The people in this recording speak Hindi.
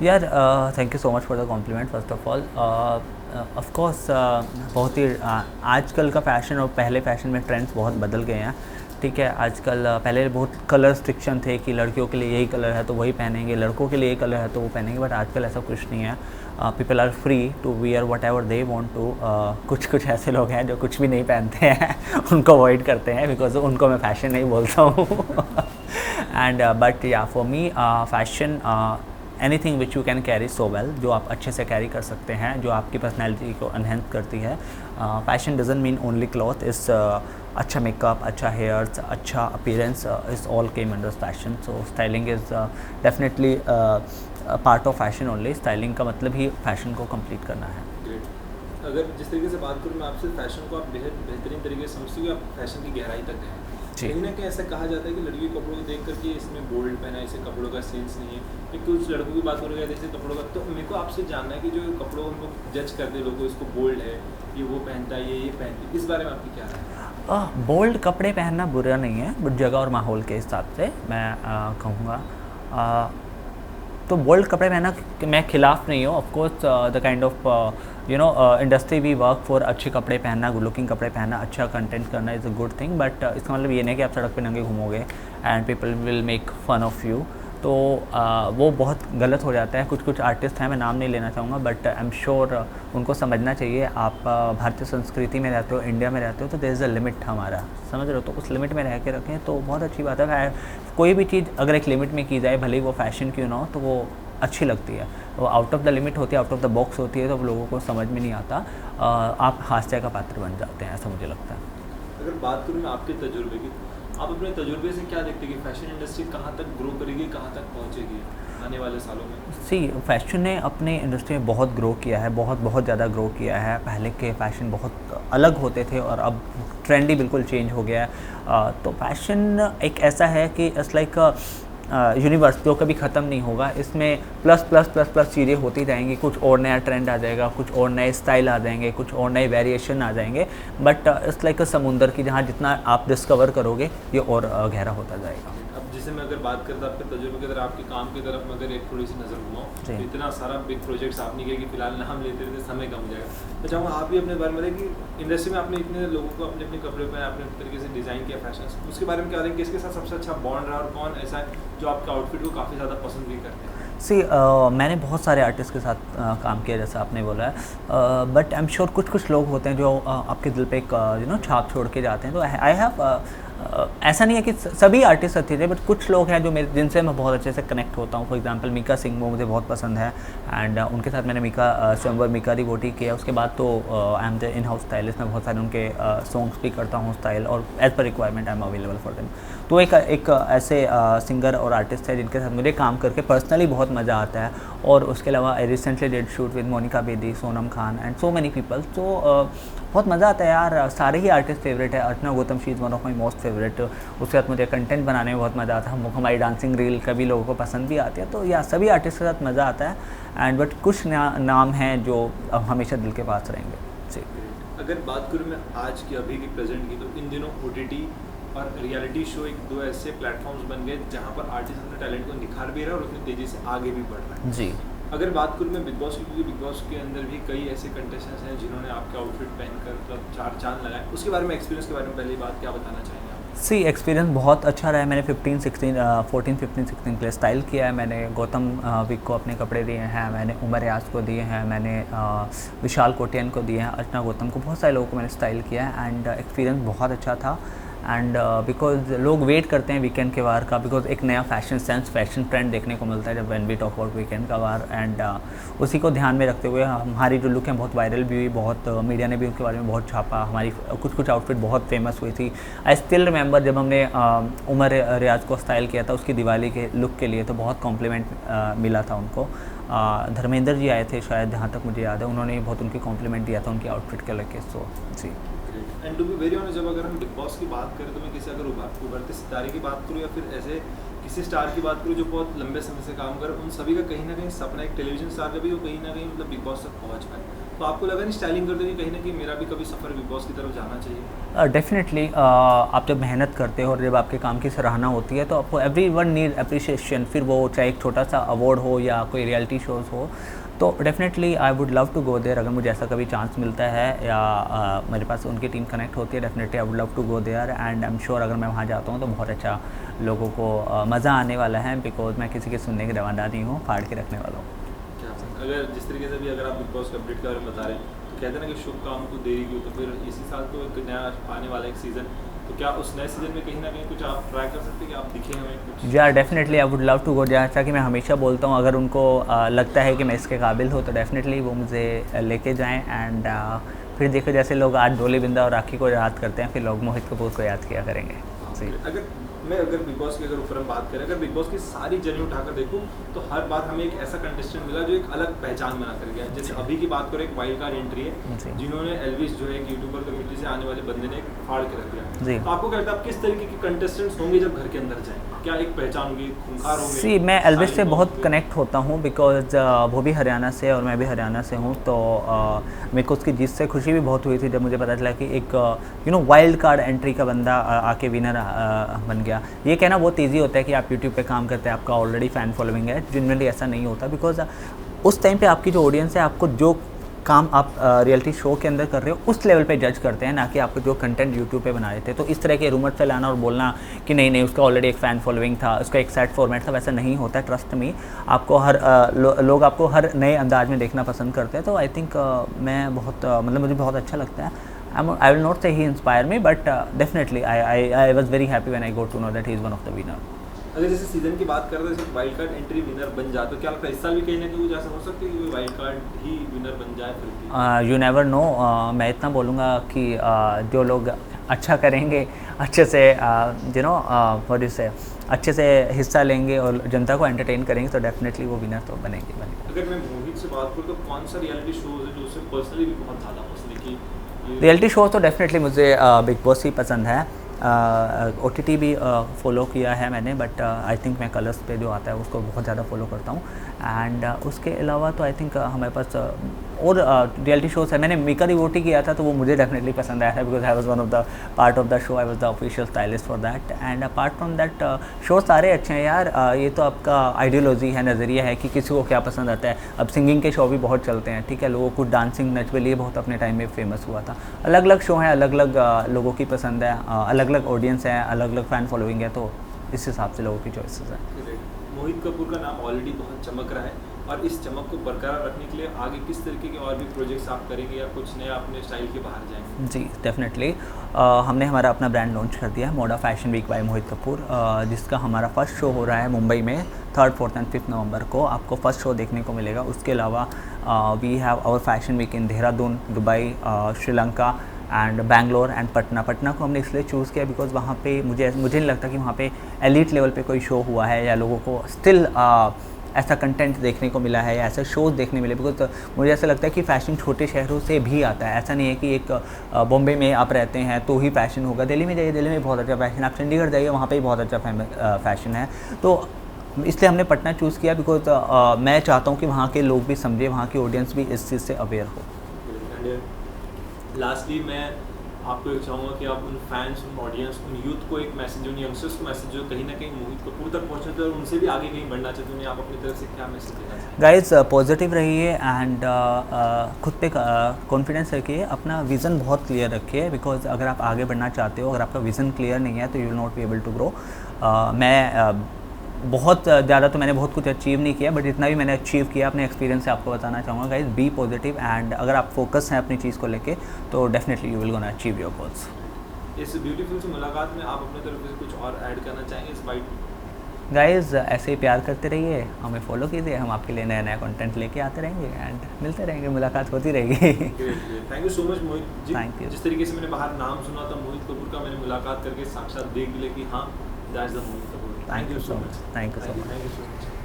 यार thank you so much for the compliment first of all. Of course बहुत ही आजकल का फ़ैशन और पहले फ़ैशन में ट्रेंड्स बहुत बदल गए हैं। ठीक है, आजकल पहले बहुत कलर रिस्ट्रिक्शन थे कि लड़कियों के लिए यही कलर है तो वही पहनेंगे, लड़कों के लिए यही कलर है तो वो पहनेंगे, बट आजकल ऐसा कुछ नहीं है। People are free to wear whatever they want to. कुछ कुछ ऐसे लोग हैं जो कुछ भी नहीं पहनते हैं उनको अवॉइड करते हैं बिकॉज उनको मैं फ़ैशन नहीं बोलता हूँ एंड बट या for me fashion anything which you can carry so well, जो आप अच्छे से कैरी कर सकते हैं, जो आपकी पर्सनैलिटी को एनहेंस करती है। Fashion doesn't mean only cloth, इस अच्छा मेकअप, अच्छा हेयर्स, अच्छा appearance is all came under fashion. So styling is definitely part of fashion only. Styling का मतलब ही फैशन को कंप्लीट करना है। ग्रेट। अगर जिस तरीके से बात करूँ मैं आपसे, फैशन को आप बेहतरीन तरीके से समझती हो, आप फैशन की गहराई तक गए। कहीं ना कहीं ऐसा कहा जाता है कि लड़की के कपड़ों को देख करके इसमें बोल्ड पहना है, इसे कपड़ों का सेंस नहीं है। फिर कुछ लड़कों की बात हो रही है जैसे कपड़ों का, तो मेरे को आपसे जानना है कि जो कपड़ों को जज करते लोग, इसको बोल्ड है, ये वो पहनता है, ये पहनती है, इस बारे में आपकी क्या राय है? बोल्ड कपड़े पहनना बुरा नहीं है, बट जगह और माहौल के हिसाब से मैं कहूँगा। तो बोल्ड कपड़े पहनना मैं खिलाफ नहीं हूँ। Of course the kind of industry we work for, अच्छे कपड़े पहनना, गुड लुकिंग कपड़े पहनना, अच्छा कंटेंट करना is a good thing, but इसका मतलब ये नहीं कि आप सड़क पे नंगे घूमोगे and people will make fun of you. तो वो बहुत गलत हो जाता है। कुछ कुछ आर्टिस्ट हैं, मैं नाम नहीं लेना चाहूँगा, बट आई एम श्योर उनको समझना चाहिए। आप भारतीय संस्कृति में रहते हो, इंडिया में रहते हो, तो देयर इज़ अ लिमिट हमारा, समझ रहे हो? तो उस लिमिट में रह के रखें तो बहुत अच्छी बात है। कोई भी चीज़ अगर एक लिमिट में की जाए, भले ही वो फैशन क्यों ना हो, तो वो अच्छी लगती है। वो आउट ऑफ द लिमिट होती है, आउट ऑफ द बॉक्स होती है, तो लोगों को समझ में नहीं आता। आप हास्य का पात्र बन जाते हैं, ऐसा मुझे लगता है। अगर बात करूँ मैं आपके तजुर्बे की, आप अपने तजुर्बे से क्या देखते हैं कि फैशन इंडस्ट्री कहाँ तक ग्रो करेगी, कहाँ तक पहुँचेगी आने वाले सालों में? सी फैशन ने अपने इंडस्ट्री में बहुत ग्रो किया है, बहुत बहुत ज़्यादा ग्रो किया है। पहले के फ़ैशन बहुत अलग होते थे और अब ट्रेंड ही बिल्कुल चेंज हो गया है। तो फैशन एक ऐसा है कि इट्स लाइक यूनिवर्स जो कभी ख़त्म नहीं होगा। इसमें प्लस प्लस प्लस प्लस चीज़ें होती जाएंगी, कुछ और नया ट्रेंड आ जाएगा, कुछ और नए स्टाइल आ जाएंगे, कुछ और नए वेरिएशन आ जाएंगे। बट इट्स लाइक अ समुंदर की, जहाँ जितना आप डिस्कवर करोगे ये और गहरा होता जाएगा। अब जैसे मैं अगर बात करता आपके तजुर्बे की तरफ, आपके काम की तरफ मैं अगर एक थोड़ी सी नज़र घुमाऊँ, तो इतना सारा बिग प्रोजेक्ट्स आपने किया कि फिलहाल नाम लेते रहते समय कम हो जाएगा। मैं चाहूँगा आप भी अपने बारे में बताइए कि इंडस्ट्री में आपने इतने लोगों को अपने अपने कपड़े पर अपने तरीके से डिज़ाइन किया फैशन, उसके बारे में क्या रहें, किसके साथ सबसे अच्छा बॉन्ड रहा और कौन ऐसा है जो आपके आउटफिट को काफ़ी ज़्यादा पसंद भी करते हैं? सी मैंने बहुत सारे आर्टिस्ट के साथ काम किया, जैसा आपने बोला है, बट आई एम श्योर कुछ कुछ लोग होते हैं जो आपके दिल पे एक छाप छोड़ के जाते हैं। तो आई हैव ऐसा नहीं है कि सभी आर्टिस्ट अच्छे थे, बट कुछ लोग हैं जो मेरे जिनसे मैं बहुत अच्छे से कनेक्ट होता हूँ। फॉर एग्जांपल मीका सिंह, वो मुझे बहुत पसंद है एंड उनके साथ मैंने स्वयंवर मीका डिवोटी किया। उसके बाद तो I am the in house stylist, मैं बहुत सारे उनके सॉन्ग्स भी करता हूँ स्टाइल, और as per requirement I am available for them. तो एक ऐसे सिंगर और आर्टिस्ट है जिनके साथ मुझे काम करके पर्सनली बहुत मज़ा आता है। और उसके अलावा I recently did shoot with Monika Bedi, Sonam Khan and so many people. तो बहुत मज़ा आता है यार। सारे ही आर्टिस्ट फेवरेट है। Archana Gautam, she is one of my most favourite. उसके साथ मुझे कंटेंट बनाने में बहुत मज़ा आता है। हमारी डांसिंग रील कभी लोगों को पसंद भी आती है। तो या सभी आर्टिस्ट के साथ मज़ा आता है एंड बट कुछ नाम हैं जो हमेशा दिल के पास रहेंगे। जी, अगर बात करूँ मैं आज की, अभी की, प्रेजेंट की, तो इन दिनों OTT और रियलिटी शो एक दो ऐसे प्लेटफॉर्म्स बन गए जहाँ पर आर्टिस्ट अपने टैलेंट को निखार भी रहा है और उतनी तेज़ी से आगे भी बढ़ रहा है। जी। अगर बात करूँ मैं बिग बॉस की, क्योंकि बिग बॉस के अंदर भी कई ऐसे कंटेस्टेंट्स हैं जिन्होंने आपके आउटफिट पहनकर मतलब चार चांद लगाए, उसके बारे में, एक्सपीरियंस के बारे में पहली बात क्या बताना चाहेंगे आप? सी एक्सपीरियंस बहुत अच्छा रहा है। मैंने 14, 16 के लिए स्टाइल किया है। मैंने गौतम विक को अपने कपड़े दिए हैं, मैंने उमर रियाज को दिए हैं, मैंने विशाल कोटियन को दिए हैं, अर्चना गौतम को, बहुत सारे लोगों को मैंने स्टाइल किया है एंड एक्सपीरियंस बहुत अच्छा था। एंड बिकॉज लोग वेट करते हैं वीकेंड के वार का, बिकॉज एक नया फैशन सेंस, फैशन ट्रेंड देखने को मिलता है जब when we talk about weekend का वार। एंड उसी को ध्यान में रखते हुए हमारी जो लुक है बहुत वायरल भी हुई, बहुत मीडिया ने भी उसके बारे में बहुत छापा। हमारी कुछ कुछ आउटफिट बहुत फेमस हुई थी। आई स्टिल रिमेंबर जब हमने उमर रियाज को स्टाइल किया था उसकी दिवाली के लुक के लिए, तो बहुत कॉम्प्लीमेंट मिला था उनको। धर्मेंद्र जी आए थे शायद, जहाँ तक मुझे याद है, उन्होंने बहुत उनकी कॉम्प्लीमेंट दिया था उनकी आउटफिट के लेके। सो जी। And to be very honest, जब अगर हम बिग बॉस की बात करें तो मैं किसी अगर उभरते सितारे की बात करूँ या फिर ऐसे किसी स्टार की बात करूँ जो बहुत लंबे समय से काम कर, उन सभी का कहीं ना कहीं सपना एक टेलीविजन स्टार का भी वो कहीं ना कहीं मतलब बिग बॉस तक पहुँच पाए। तो आपको लगा नहीं स्टाइलिंग करते हुए कहीं ना कहीं मेरा भी कभी सफ़र बिग बॉस की तरफ जाना चाहिए? डेफिनेटली आप जब मेहनत करते हो और जब आपके काम की सराहना होती है तो आपको एवरी वन नीड अप्रिशिएशन, फिर वो चाहे एक छोटा सा अवार्ड हो या कोई रियलिटी शोज़ हो, तो definitely I would love to go there. अगर मुझे ऐसा कभी चांस मिलता है या मेरे पास उनकी टीम कनेक्ट होती है, definitely I would love to go there and I am sure अगर मैं वहाँ जाता हूँ तो बहुत अच्छा लोगों को मज़ा आने वाला है, बिकॉज मैं किसी के सुनने की रवाना नहीं हूँ, फाड़ के रखने वाला हूँ। अगर जिस तरीके से भी अगर आप बिग बॉस के अपडेट के बारे में बता रहे हैं तो कहते हैं ना कि शुभ काम को देरी क्यों, तो फिर इसी साल तो एक नया आने वाला एक सीज़न, तो क्या उस नए सीज़न में कहीं ना कहीं कुछ आप ट्राई कर सकते हैं कि आप दिखे हमें कुछ? या definitely I would love to go, जैसा कि मैं हमेशा बोलता हूँ, अगर उनको लगता है कि मैं इसके काबिल हूँ तो डेफिनेटली वो मुझे लेके जाएँ एंड फिर देखो जैसे लोग आज डोली बिंदा और राखी को याद करते हैं, फिर लोग मोहित कपूर को याद किया करेंगे। जी, अगर बिग बॉस की अगर ऊपर हम बात करें, अगर बिग बॉस की सारी जर्नी उठाकर देखूं तो हर बार हमें एक ऐसा कंटेस्टेंट मिला जो एक अलग पहचान बना कर गया। जैसे अभी की बात करें, एक वाइल्ड कार्ड एंट्री है जिन्होंने एल्विस जो है एक यूट्यूबर कम्युनिटी से आने वाले बंदे ने फाड़ के रख दिया। तो आपको क्या लगता है आप किस तरीके के कंटेस्टेंट्स होंगे जब घर के अंदर जाएं? क्या एक पहचान होगी, खूंखार होंगे? सी मैं एल्विस से बहुत कनेक्ट होता हूँ बिकॉज वो भी हरियाणा से और मैं भी हरियाणा से हूँ, तो मेरे को उसकी जीत से खुशी भी बहुत हुई थी जब मुझे पता चला कि एक वाइल्ड कार्ड एंट्री का बंदा आके विनर बन गया। ये कहना बहुत ईजी होता है कि आप यूट्यूब पे काम करते हैं, आपका ऑलरेडी फ़ैन फॉलोइंग है, जनरली ऐसा नहीं होता, बिकॉज उस टाइम पे आपकी जो ऑडियंस है आपको जो काम आप रियलिटी शो के अंदर कर रहे हो उस लेवल पे जज करते हैं, ना कि आपको जो कंटेंट यूट्यूब पे बना रहे थे। तो इस तरह के रूमर फैलाना और बोलना कि नहीं नहीं उसका ऑलरेडी एक फ़ैन फॉलोइंग था, उसका एक सेट फॉर्मेट था, वैसा नहीं होता है। ट्रस्ट मी, आपको लोग आपको हर नए अंदाज में देखना पसंद करते हैं। तो आई थिंक मैं बहुत मतलब मुझे बहुत अच्छा लगता है। I will not say he inspired me, but definitely I was very happy when I got to know that he is one of the winner. अगर जैसे सीजन की बात करें तो जैसे वाइल्ड कार्ड एंट्री विनर बन जाए तो क्या लगता है इस साल भी कहीं ना कहीं ऐसा हो सकता है कि वाइल्ड कार्ड ही विनर बन जाए फिर भी? You never know. मैं इतना बोलूँगा कि जो लोग अच्छा करेंगे, अच्छे से what do you say, अच्छे से हिस्सा लेंगे और जनता को एंटरटेन करेंगे तो डेफिनेटली वो विनर तो बनेंगे। अगर मैं मोहित से बात करूँ तो कौन सा रियलिटी शोज है जो उसे पर्सनली भी बहुत ज़्यादा पसंद है? कि रियलिटी शो तो डेफिनेटली मुझे बिग बॉस ही पसंद है। OTT भी फॉलो किया है मैंने, बट आई थिंक मैं कलर्स पे जो आता है उसको बहुत ज़्यादा फॉलो करता हूँ। एंड उसके अलावा तो आई थिंक हमारे पास और रियलिटी शोज़ है। मैंने मेकर रिवोटी किया था तो वो मुझे डेफिनेटली पसंद आया था, because I was one of the part of the show, I was the official stylist for that. And apart from that show सारे अच्छे हैं यार। ये तो आपका आइडियोलॉजी है, नज़रिया है कि किसी को क्या पसंद आता है। अब सिंगिंग के शो भी बहुत चलते हैं, ठीक है, लोगों को डांसिंग नेचुरली बहुत अपने टाइम में फेमस हुआ था। अलग अलग शो हैं, अलग अलग लोगों की पसंद है, अलग अलग ऑडियंस है, अलग अलग फ़ैन फॉलोइंग है, तो इस हिसाब से लोगों की चॉइसेस हैं। मोहित कपूर का नाम ऑलरेडी बहुत चमक रहा है और इस चमक को बरकरार रखने के लिए आगे किस तरीके के और भी प्रोजेक्ट्स आप करेंगे या कुछ नया अपने स्टाइल के बाहर जाएंगे? जी डेफिनेटली, हमने हमारा अपना ब्रांड लॉन्च कर दिया है, मोडा फैशन वीक बाय मोहित कपूर, जिसका हमारा फर्स्ट शो हो रहा है मुंबई में 3rd, 4th एंड 5th नवंबर को। आपको फर्स्ट शो देखने को मिलेगा। उसके अलावा we have our fashion week in Dehradun, Dubai, Sri Lanka and Bangalore and Patna. Patna को हमने इसलिए चूज़ किया बिकॉज वहाँ पे मुझे नहीं लगता कि वहाँ पे एलीट लेवल पे कोई शो हुआ है या लोगों को स्टिल ऐसा कंटेंट देखने को मिला है या ऐसे शोज़ देखने मिले। बिकॉज मुझे ऐसा लगता है कि फ़ैशन छोटे शहरों से भी आता है। ऐसा नहीं है कि एक बॉम्बे में आप रहते हैं तो ही फ़ैशन होगा। दिल्ली में जाइए, दिल्ली में बहुत अच्छा फ़ैशन, आप चंडीगढ़ जाइए वहाँ पे भी बहुत अच्छा फ़ैशन है। तो इसलिए हमने पटना चूज़ किया बिकॉज मैं चाहता हूँ कि वहाँ के लोग भी समझे, वहाँ की ऑडियंस भी इस चीज़ से अवेयर हो। लास्टली मैं आपको एक चाहूँगा कि आप उन फैंस, उन ऑडियंस, उन यूथ को एक मैसेज, उन यंगस्टर्स को मैसेज जो कहीं ना कहीं मोहित कपूर तक पहुँचे थे और उनसे भी आगे कहीं बढ़ना चाहते हैं, आप अपनी तरफ से क्या मैसेज देना चाहते हैं? गाइज पॉजिटिव रहिए एंड खुद पे कॉन्फिडेंस रखिए, अपना विज़न बहुत क्लियर रखिए। बिकॉज अगर आप आगे बढ़ना चाहते हो, अगर आपका विज़न क्लियर नहीं है तो you will not be able to grow. मैं बहुत ज़्यादा तो मैंने बहुत कुछ अचीव नहीं किया, बट जितना भी मैंने अचीव किया अपने एक्सपीरियंस से आपको बताना चाहूँगा। गाइज बी पॉजिटिव एंड अगर आप फोकस हैं अपनी चीज़ को लेके तो definitely you will gonna achieve your goals. इस ब्यूटीफुल से मुलाकात में आप अपने तरफ से कुछ और ऐड करना चाहेंगे इस बाइट में? गाइज ऐसे ही प्यार करते रहिए, हमें फॉलो कीजिए, हम आपके लिए नया नया कंटेंट लेके आते रहेंगे एंड मिलते रहेंगे, मुलाकात होती रहेगी। Thank you so much Mohit ji. Thank you. जिस तरीके से मैंने बाहर नाम सुना था मोहित कपूर का, मैंने मुलाकात करके साक्षात देख लिया कि हाँ that's the Mohit Kapoor. Thank you so much. Thank you so much.